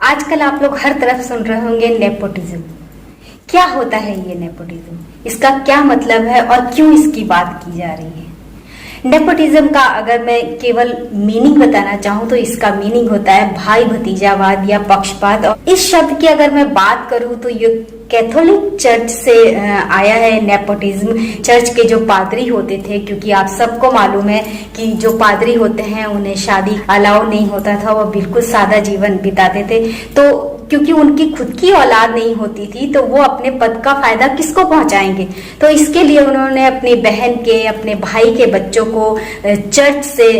आजकल आप लोग हर तरफ सुन रहे होंगे नेपोटिज्म। क्या होता है ये नेपोटिज्म, इसका क्या मतलब है और क्यों इसकी बात की जा रही है। नेपोटिज्म का अगर मैं केवल मीनिंग बताना चाहूँ तो इसका मीनिंग होता है भाई भतीजावाद या पक्षपात। और इस शब्द की अगर मैं बात करूँ तो ये कैथोलिक चर्च से आया है। नेपोटिज्म चर्च के जो पादरी होते थे, क्योंकि आप सबको मालूम है कि जो पादरी होते हैं उन्हें शादी अलाउ नहीं होता था, वो बिल्कुल सादा जीवन बिताते थे। तो क्योंकि उनकी खुद की औलाद नहीं होती थी तो वो अपने पद का फायदा किसको पहुंचाएंगे, तो इसके लिए उन्होंने अपनी बहन के, अपने भाई के बच्चों को चर्च से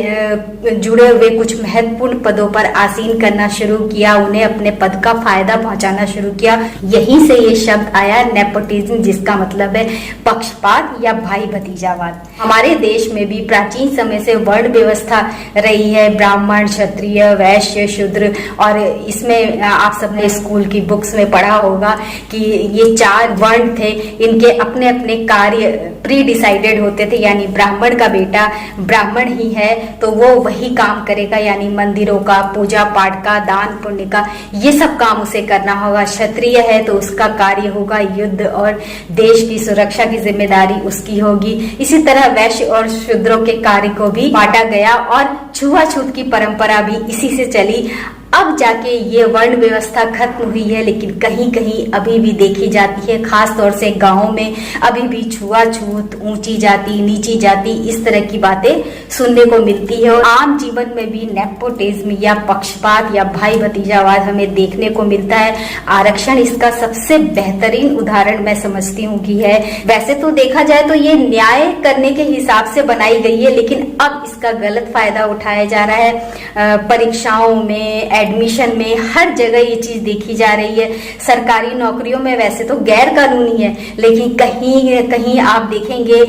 जुड़े हुए कुछ महत्वपूर्ण पदों पर आसीन करना शुरू किया, उन्हें अपने पद का फायदा पहुंचाना शुरू किया। यहीं से ये शब्द आया नेपोटिज्म, जिसका मतलब है पक्षपात या भाई भतीजावाद। हमारे देश में भी प्राचीन समय से वर्ण व्यवस्था रही है, ब्राह्मण, क्षत्रिय, वैश्य, शूद्र। और इसमें आप सब ने स्कूल की बुक्स में पढ़ा होगा कि ये 4 वर्ण थे, इनके अपने अपने कार्य प्री डिसाइडेड होते थे। यानी ब्राह्मण का बेटा ब्राह्मण ही है तो वो वही काम करेगा, यानी मंदिरों का, पूजा पाठ का, दान पुण्य का, ये सब काम उसे करना होगा। क्षत्रिय है तो उसका कार्य होगा युद्ध और देश की सुरक्षा की जिम्मेदारी उसकी होगी। इसी तरह वैश्य और शूद्रों के कार्य को भी बांटा गया और छुआछूत की परंपरा भी इसी से चली। अब जाके ये वर्ण व्यवस्था खत्म हुई है, लेकिन कहीं कहीं अभी भी देखी जाती है, खास तौर से गांवों में अभी भी छुआछूत, ऊंची जाति, नीची जाति, इस तरह की बातें सुनने को मिलती है। और आम जीवन में भी नेपोटिज्म या पक्षपात या भाई भतीजावाद हमें देखने को मिलता है। आरक्षण इसका सबसे बेहतरीन उदाहरण मैं समझती हूँ कि है। वैसे तो देखा जाए तो ये न्याय करने के हिसाब से बनाई गई है, लेकिन अब इसका गलत फायदा उठाया जा रहा है। परीक्षाओं में, एडमिशन में, हर जगह ये चीज देखी जा रही है। सरकारी नौकरियों में वैसे तो गैर कानूनी है, लेकिन कहीं कहीं आप देखेंगे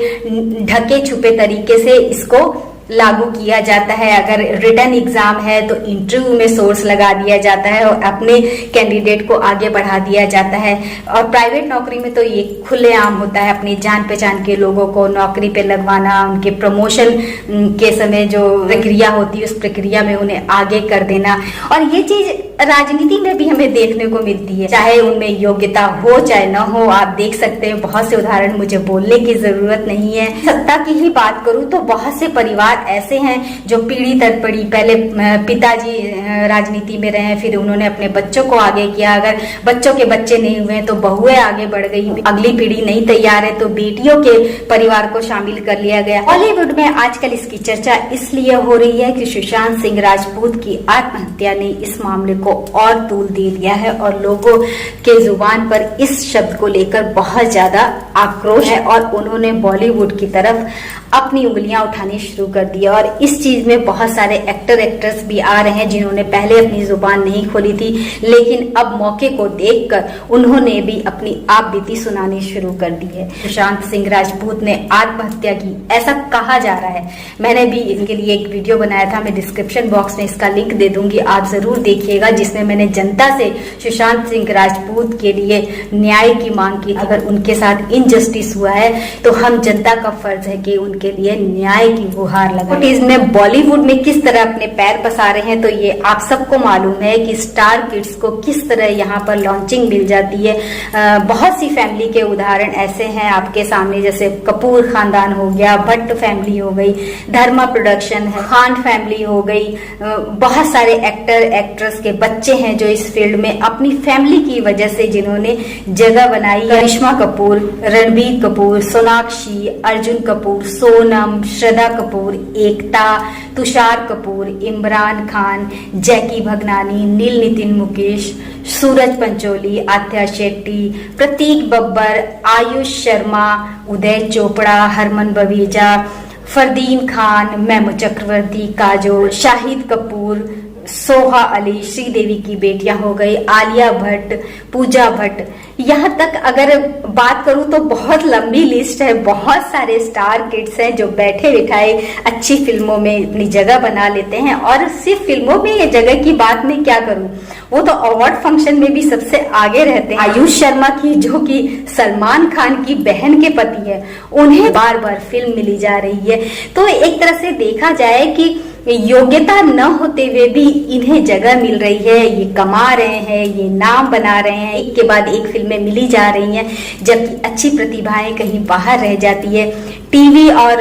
ढके छुपे तरीके से इसको लागू किया जाता है। अगर रिटन एग्जाम है तो इंटरव्यू में सोर्स लगा दिया जाता है और अपने कैंडिडेट को आगे बढ़ा दिया जाता है। और प्राइवेट नौकरी में तो ये खुलेआम होता है, अपनी जान पहचान के लोगों को नौकरी पे लगवाना, उनके प्रमोशन के समय जो प्रक्रिया होती है उस प्रक्रिया में उन्हें आगे कर देना। और ये चीज राजनीति में भी हमें देखने को मिलती है, चाहे उनमें योग्यता हो चाहे न हो। आप देख सकते हैं बहुत से उदाहरण, मुझे बोलने की जरूरत नहीं है। सत्ता की ही बात करूं तो बहुत से परिवार ऐसे हैं जो पीढ़ी दर पीढ़ी, पहले पिताजी राजनीति में रहे, फिर उन्होंने अपने बच्चों को आगे किया। अगर बच्चों के बच्चे नहीं हुए तो बहुएं आगे बढ़ गई, अगली पीढ़ी नहीं तैयार है तो बेटियों के परिवार को शामिल कर लिया गया। बॉलीवुड में आजकल इसकी चर्चा इसलिए हो रही है कि सुशांत सिंह राजपूत की आत्महत्या ने इस मामले को और तूल दे दिया है और लोगों के जुबान पर इस शब्द को लेकर बहुत ज्यादा आक्रोश है और उन्होंने बॉलीवुड की तरफ अपनी उंगलियां उठानी शुरू कर दिया। और इस चीज में बहुत सारे एक्टर एक्ट्रेस भी आ रहे हैं जिन्होंने पहले अपनी जुबान नहीं खोली थी, लेकिन अब मौके को देखकर उन्होंने भी अपनी आप बीती सुनानी शुरू कर दी है। सुशांत सिंह राजपूत ने आत्महत्या की ऐसा कहा जा रहा है। मैंने भी इनके लिए एक वीडियो बनाया था, मैं डिस्क्रिप्शन बॉक्स में इसका लिंक दे दूंगी, आप जरूर देखिएगा, जिसमें मैंने जनता से सुशांत सिंह राजपूत के लिए न्याय की मांग की। अगर उनके साथ इनजस्टिस हुआ है तो हम जनता का फर्ज है कि के लिए न्याय की गुहार लगाएं। में बॉलीवुड में किस तरह अपने पैर पसार रहे हैं तो ये आप सबको मालूम है कि स्टार किड्स को किस तरह यहाँ पर लॉन्चिंग मिल जाती है। बहुत सी फैमिली के उदाहरण ऐसे हैं आपके सामने, जैसे कपूर खानदान हो गया, भट्ट फैमिली हो गई, धर्मा प्रोडक्शन है, खान फैमिली हो गई। बहुत सारे एक्टर एक्ट्रेस के बच्चे हैं जो इस फील्ड में अपनी फैमिली की वजह से जिन्होंने जगह बनाई। करिश्मा कपूर, रणबीर कपूर, सोनाक्षी, अर्जुन कपूर, सोनम, श्रद्धा कपूर, एकता, तुषार कपूर, इमरान खान, जैकी भगनानी, नील नितिन मुकेश, सूरज पंचोली, आथ्या शेट्टी, प्रतीक बब्बर, आयुष शर्मा, उदय चोपड़ा, हरमन बवीजा, फरदीन खान, मैमू चक्रवर्ती, काजोल, शाहिद कपूर, सोहा अली, श्रीदेवी की बेटियां हो गई, आलिया भट्ट, पूजा भट्ट। यहाँ तक अगर बात करूं तो बहुत लंबी लिस्ट है। बहुत सारे स्टार किड्स हैं जो बैठे बिठाए अच्छी फिल्मों में अपनी जगह बना लेते हैं। और सिर्फ फिल्मों में ये जगह की बात मैं क्या करूं, वो तो अवार्ड फंक्शन में भी सबसे आगे रहते हैं। आयुष शर्मा की, जो कि सलमान खान की बहन के पति है, उन्हें बार बार फिल्म मिली जा रही है। तो एक तरह से देखा जाए कि योग्यता न होते हुए भी इन्हें जगह मिल रही है, ये कमा रहे हैं, ये नाम बना रहे हैं, एक के बाद एक फिल्में मिली जा रही हैं, जबकि अच्छी प्रतिभाएं कहीं बाहर रह जाती है। टीवी और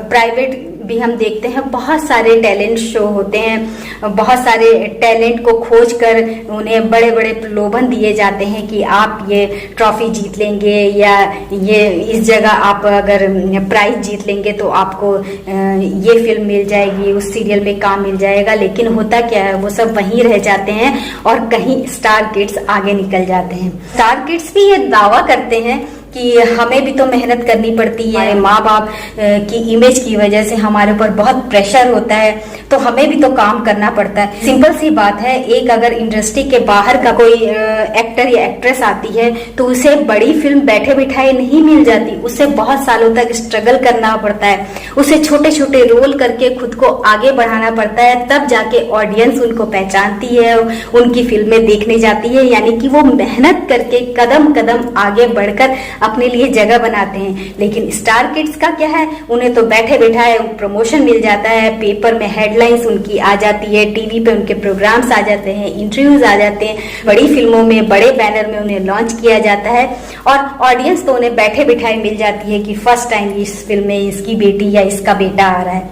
प्राइवेट भी हम देखते हैं, बहुत सारे टैलेंट शो होते हैं, बहुत सारे टैलेंट को खोज कर उन्हें बड़े बड़े प्रलोभन दिए जाते हैं कि आप ये ट्रॉफी जीत लेंगे या ये इस जगह आप अगर प्राइज जीत लेंगे तो आपको ये फिल्म मिल जाएगी, उस सीरियल में काम मिल जाएगा। लेकिन होता क्या है, वो सब वहीं रह जाते हैं और कहीं स्टार किड्स आगे निकल जाते हैं। स्टार किड्स भी ये दावा करते हैं कि हमें भी तो मेहनत करनी पड़ती है, माँ बाप की इमेज की वजह से हमारे ऊपर बहुत प्रेशर होता है, तो हमें भी तो काम करना पड़ता है। सिंपल सी बात है, एक अगर इंडस्ट्री के बाहर का कोई एक्टर या एक्ट्रेस आती है तो उसे बड़ी फिल्म बैठे बिठाए नहीं मिल जाती, उसे बहुत सालों तक स्ट्रगल करना पड़ता है, उसे छोटे छोटे रोल करके खुद को आगे बढ़ाना पड़ता है, तब जाके ऑडियंस उनको पहचानती है, उनकी फिल्में देखने जाती है। यानी कि वो मेहनत करके कदम कदम आगे बढ़कर अपने लिए जगह बनाते हैं। लेकिन स्टार किड्स का क्या है, उन्हें तो बैठे बैठाए प्रमोशन मिल जाता है, पेपर में हेडलाइंस उनकी आ जाती है, टीवी पे उनके प्रोग्राम्स आ जाते हैं, इंटरव्यूज आ जाते हैं, बड़ी फिल्मों में बड़े बैनर में उन्हें लॉन्च किया जाता है और ऑडियंस तो उन्हें बैठे बैठाए मिल जाती है कि फर्स्ट टाइम इस फिल्म में इसकी बेटी या इसका बेटा आ रहा है।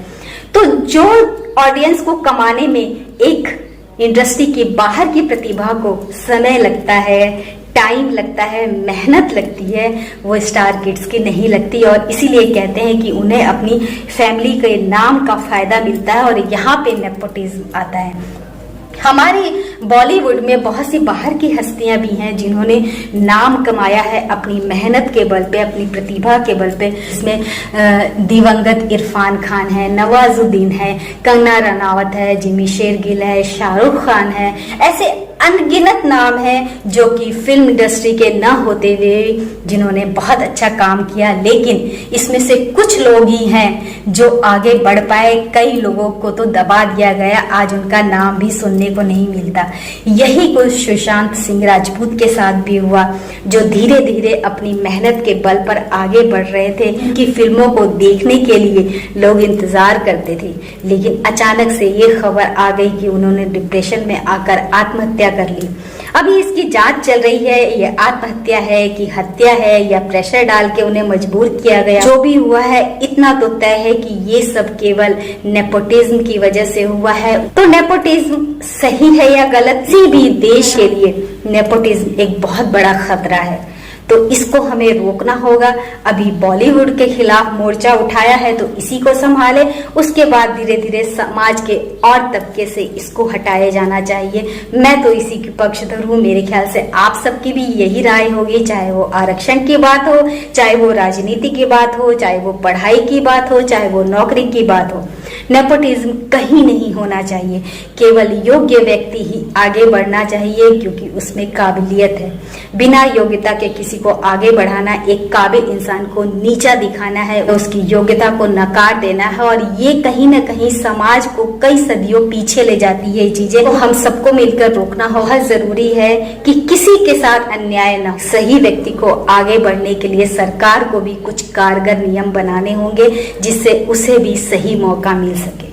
तो जो ऑडियंस को कमाने में एक इंडस्ट्री के बाहर की प्रतिभा को समय लगता है, टाइम लगता है, मेहनत लगती है, वो स्टार किड्स की नहीं लगती। और इसीलिए कहते हैं कि उन्हें अपनी फैमिली के नाम का फायदा मिलता है और यहाँ पे नेपोटिज्म आता है। हमारे बॉलीवुड में बहुत सी बाहर की हस्तियां भी हैं जिन्होंने नाम कमाया है अपनी मेहनत के बल पे, अपनी प्रतिभा के बल पे। इसमें दिवंगत इरफान खान है, नवाजुद्दीन है, कंगना रनावत है, जिमी शेरगिल है, शाहरुख खान है, ऐसे अनगिनत नाम हैं जो कि फिल्म इंडस्ट्री के न होते हुए जिन्होंने बहुत अच्छा काम किया। लेकिन इसमें से कुछ लोग ही हैं जो आगे बढ़ पाए, कई लोगों को तो दबा दिया गया, आज उनका नाम भी सुनने को नहीं मिलता। यही कुछ सुशांत सिंह राजपूत के साथ भी हुआ, जो धीरे धीरे अपनी मेहनत के बल पर आगे बढ़ रहे थे कि फिल्मों को देखने के लिए लोग इंतजार करते थे। लेकिन अचानक से ये खबर आ गई कि उन्होंने डिप्रेशन में आकर आत्महत्या कर ली। अभी इसकी जांच चल रही है, ये आत्महत्या है कि हत्या है या प्रेशर डाल के उन्हें मजबूर किया गया। जो भी हुआ है, इतना तो तय है कि ये सब केवल नेपोटिज्म की वजह से हुआ है। तो नेपोटिज्म सही है या गलत, किसी भी देश के लिए नेपोटिज्म एक बहुत बड़ा खतरा है, तो इसको हमें रोकना होगा। अभी बॉलीवुड के खिलाफ मोर्चा उठाया है तो इसी को संभाले, उसके बाद धीरे धीरे समाज के और तबके से इसको हटाया जाना चाहिए। मैं तो इसी की पक्षधर हूँ। मेरे ख्याल से आप सबकी भी यही राय होगी, चाहे वो आरक्षण की बात हो, चाहे वो राजनीति की बात हो, चाहे वो पढ़ाई की बात हो, चाहे वो नौकरी की बात हो। नेपोटिज्म कहीं नहीं होना चाहिए, केवल योग्य व्यक्ति ही आगे बढ़ना चाहिए क्योंकि उसमें काबिलियत है। बिना योग्यता के किसी को आगे बढ़ाना एक काबिल इंसान को नीचा दिखाना है, उसकी योग्यता को नकार देना है और ये कहीं न कहीं समाज को कई सदियों पीछे ले जाती है। ये चीजें तो हम सबको मिलकर रोकना बहुत जरूरी है कि किसी के साथ अन्याय न। सही व्यक्ति को आगे बढ़ने के लिए सरकार को भी कुछ कारगर नियम बनाने होंगे जिससे उसे भी सही मौका मिल सके।